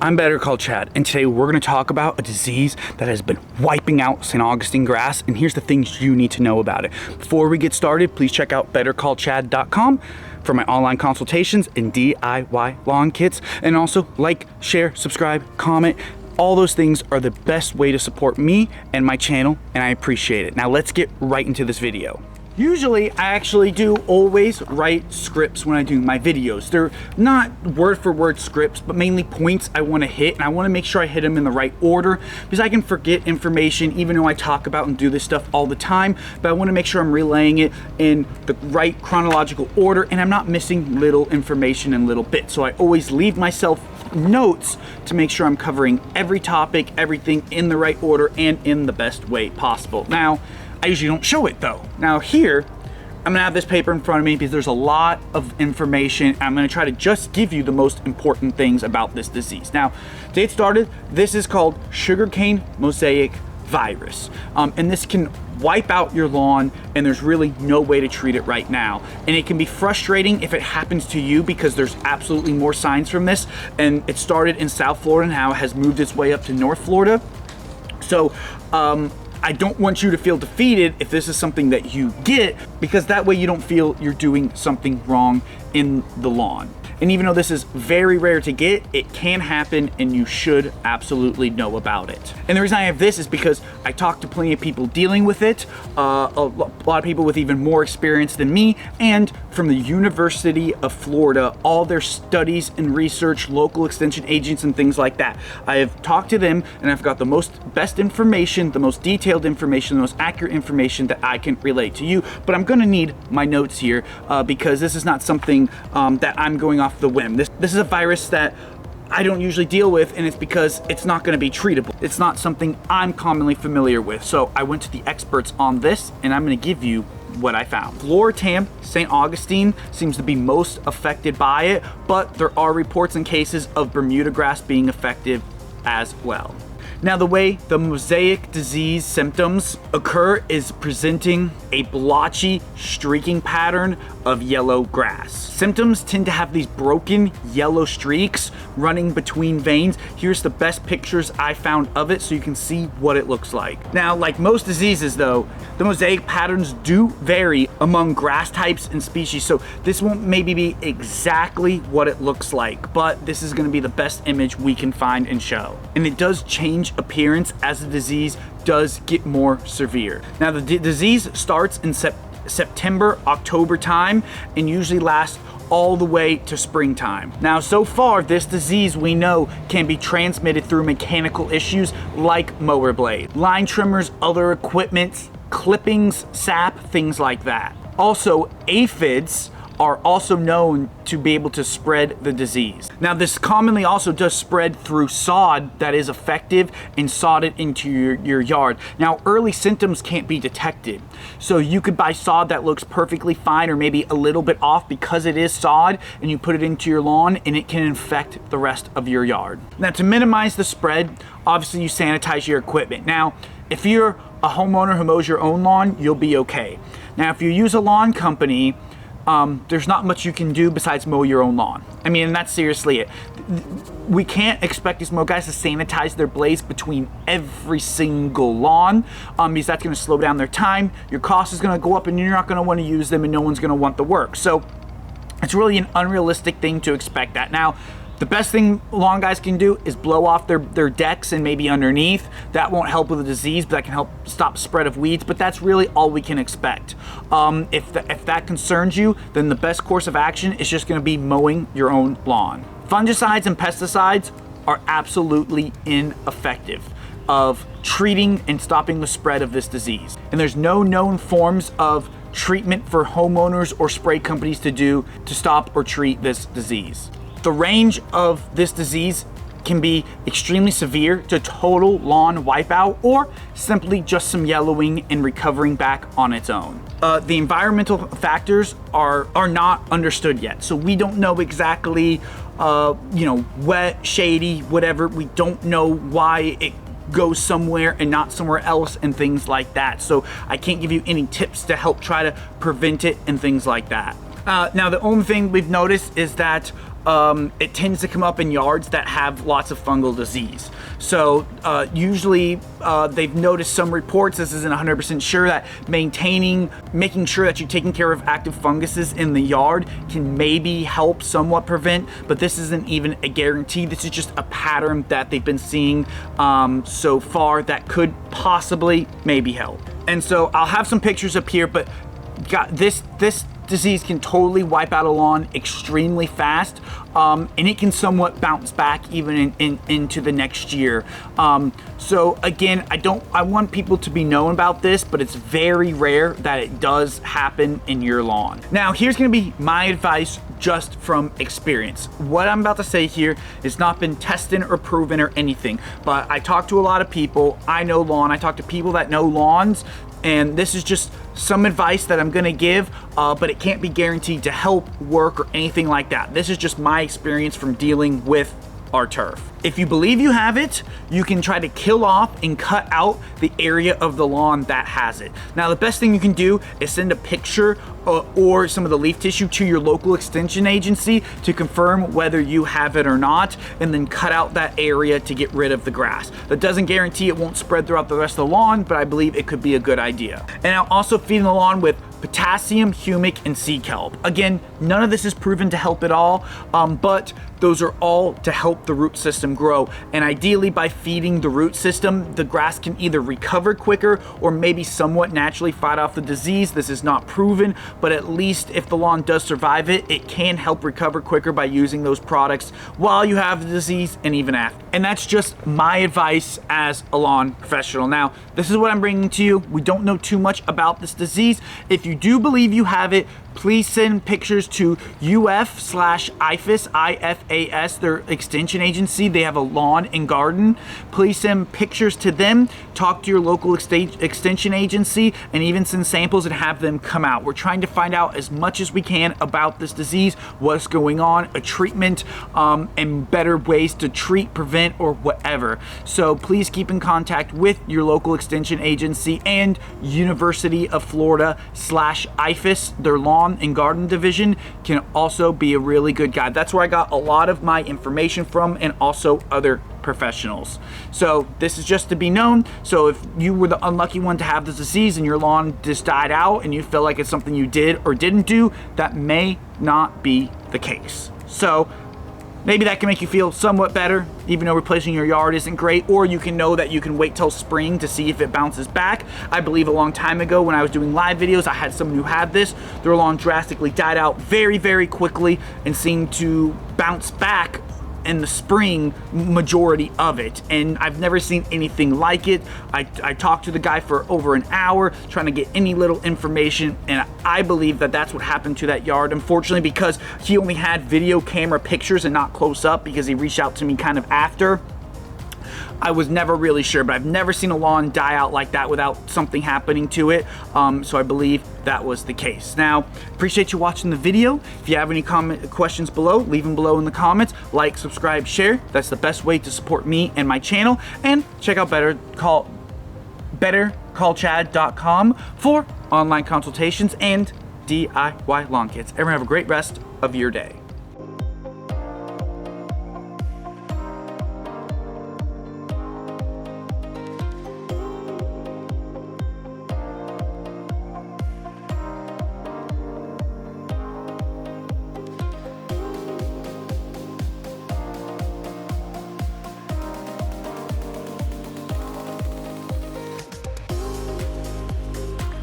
I'm Better Call Chad, and today we're going to talk about a disease that has been wiping out St. Augustine grass, and here's the things you need to know about it. Before we get started, please check out bettercallchad.com for my online consultations and DIY lawn kits, and also like, share, subscribe, comment. All those things are the best way to support me and my channel, and I appreciate it. Now let's get right into this video. Usually, I actually do always write scripts when I do my videos. They're not word for word scripts, but mainly points I want to hit, and I want to make sure I hit them in the right order because I can forget information even though I talk about and do this stuff all the time, but I want to make sure I'm relaying it in the right chronological order and I'm not missing little information and little bits. So I always leave myself notes to make sure I'm covering every topic, everything in the right order and in the best way possible. Now, I usually don't show it though. Now here, I'm gonna have this paper in front of me because there's a lot of information. I'm gonna try to just give you the most important things about this disease. Now, to get started, this is called Sugarcane Mosaic virus. And this can wipe out your lawn and there's really no way to treat it right now. And it can be frustrating if it happens to you because there's absolutely more signs from this. And it started in South Florida and now has moved its way up to North Florida. So, I don't want you to feel defeated if this is something that you get, because that way you don't feel you're doing something wrong in the lawn. And even though this is very rare to get, it can happen and you should absolutely know about it. And the reason I have this is because I talked to plenty of people dealing with it, a lot of people with even more experience than me, and from the University of Florida, all their studies and research, local extension agents and things like that. I have talked to them and I've got the best information, the most detailed information, the most accurate information that I can relate to you. But I'm gonna need my notes here because this is not something that I'm going off the whim. This is a virus that I don't usually deal with, and it's because it's not going to be treatable. It's not something I'm commonly familiar with. So I went to the experts on this and I'm going to give you what I found. Floritam, St. Augustine seems to be most affected by it, but there are reports and cases of Bermuda grass being affected as well. Now, the way the mosaic disease symptoms occur is presenting a blotchy, streaking pattern of yellow grass. Symptoms tend to have these broken yellow streaks running between veins. Here's the best pictures I found of it so you can see what it looks like. Now, like most diseases though, the mosaic patterns do vary among grass types and species, so this won't maybe be exactly what it looks like, but this is going to be the best image we can find and show. And it does change appearance as the disease does get more severe. Now, the disease starts in September, October time and usually lasts all the way to springtime. Now, so far, this disease we know can be transmitted through mechanical issues like mower blade, line trimmers, other equipment, clippings, sap, things like that. Also, aphids are also known to be able to spread the disease. Now, this commonly also does spread through sod that is effective and sodded into your yard. Now, early symptoms can't be detected. So you could buy sod that looks perfectly fine or maybe a little bit off because it is sod, and you put it into your lawn and it can infect the rest of your yard. Now, to minimize the spread, obviously you sanitize your equipment. Now, if you're a homeowner who mows your own lawn, you'll be okay. Now, if you use a lawn company, there's not much you can do besides mow your own lawn. I mean, and that's seriously it. We can't expect these mow guys to sanitize their blades between every single lawn because that's going to slow down their time. Your cost is going to go up and you're not going to want to use them and no one's going to want the work. So it's really an unrealistic thing to expect that. Now, the best thing lawn guys can do is blow off their decks and maybe underneath. That won't help with the disease, but that can help stop spread of weeds, but that's really all we can expect. If that concerns you, then the best course of action is just gonna be mowing your own lawn. Fungicides and pesticides are absolutely ineffective of treating and stopping the spread of this disease. And there's no known forms of treatment for homeowners or spray companies to do to stop or treat this disease. The range of this disease can be extremely severe to total lawn wipeout or simply just some yellowing and recovering back on its own. The environmental factors are not understood yet. So we don't know exactly, wet, shady, whatever. We don't know why it goes somewhere and not somewhere else and things like that. So I can't give you any tips to help try to prevent it and things like that. Now the only thing we've noticed is that it tends to come up in yards that have lots of fungal disease. So usually they've noticed some reports, this isn't 100% sure, that making sure that you're taking care of active funguses in the yard can maybe help somewhat prevent, but this isn't even a guarantee. This is just a pattern that they've been seeing so far that could possibly maybe help. And so I'll have some pictures up here, but this disease can totally wipe out a lawn extremely fast, and it can somewhat bounce back even into the next year. So again, I want people to be known about this, but it's very rare that it does happen in your lawn. Now here's gonna be my advice just from experience. What I'm about to say here has not been tested or proven or anything, but I talk to a lot of people. I know lawn, I talk to people that know lawns, and this is just some advice that I'm gonna give, but it can't be guaranteed to help, work, or anything like that. This is just my experience from dealing with our turf. If you believe you have it, you can try to kill off and cut out the area of the lawn that has it. Now, the best thing you can do is send a picture or some of the leaf tissue to your local extension agency to confirm whether you have it or not, and then cut out that area to get rid of the grass. That doesn't guarantee it won't spread throughout the rest of the lawn, but I believe it could be a good idea. And I'll also feed the lawn with potassium, humic, and sea kelp. Again, none of this is proven to help at all, but those are all to help the root system grow. And ideally, by feeding the root system, the grass can either recover quicker or maybe somewhat naturally fight off the disease. This is not proven, but at least if the lawn does survive it, it can help recover quicker by using those products while you have the disease and even after. And that's just my advice as a lawn professional. Now, this is what I'm bringing to you. We don't know too much about this disease. If you do believe you have it, please send pictures to UF/IFAS, IFAS, their extension agency. They have a lawn and garden. Please send pictures to them, talk to your local extension agency, and even send samples and have them come out. We're trying to find out as much as we can about this disease, what's going on, a treatment, and better ways to treat, prevent, or whatever. So please keep in contact with your local extension agency and University of Florida/IFAS, their lawn and garden division can also be a really good guide. That's where I got a lot of my information from, and also other professionals. So this is just to be known. So if you were the unlucky one to have this disease and your lawn just died out and you feel like it's something you did or didn't do, that may not be the case. So maybe that can make you feel somewhat better, even though replacing your yard isn't great, or you can know that you can wait till spring to see if it bounces back. I believe a long time ago when I was doing live videos, I had someone who had this. Their lawn drastically died out very, very quickly and seemed to bounce back in the spring, majority of it, and I've never seen anything like it. I talked to the guy for over an hour trying to get any little information, and I believe that that's what happened to that yard. Unfortunately, because he only had video camera pictures and not close up, because he reached out to me kind of after, I was never really sure, but I've never seen a lawn die out like that without something happening to it. So I believe that was the case. Now, appreciate you watching the video. If you have any questions below, leave them below in the comments. Like, subscribe, share. That's the best way to support me and my channel. And check out bettercallchad.com for online consultations and DIY lawn kits. Everyone have a great rest of your day.